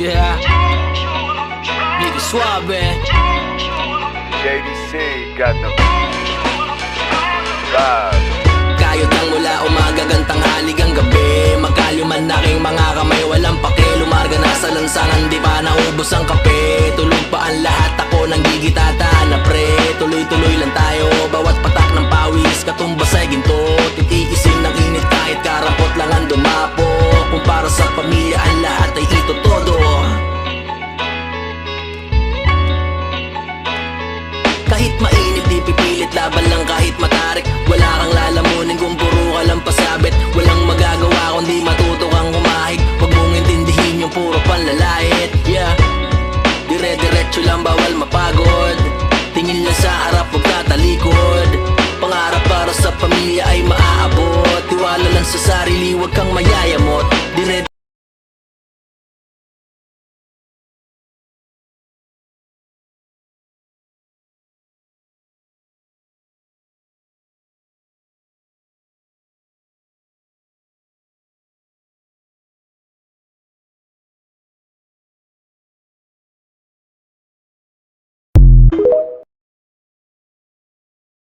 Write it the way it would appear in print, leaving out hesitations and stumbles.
Yeah, nigga suave. JDC got the vibe. Kayod lang mula umaga gantang haligang gabi. Magkalyuman na aking mga kamay, walang pake. Lumarga na sa lansangan, di pa naubos ang kape. Tulog pa ang lahat, ako nang gigitata na pre. Tuloy-tuloy lang tayo, bawat patak ng pawis katumbas ay ginto. Titiisin ng init kahit karampot lang ang dumapo. Kung para sa pamilya ang lahat ay ito todo. Kahit mainit di pipilit, laban lang kahit matarik. Wala kang lalamunin kung puro ka lang pasabit. Walang magagawa kundi matuto kang humahig. Huwag mong intindihin yung puro panlalait. Yeah, dire-diretso lang, bawal mapagod. Tingin lang sa harap, huwag tatalikod. Pangarap para sa pamilya ay maaabot. Tiwala lang sa sarili, huwag kang mayayamot. Dire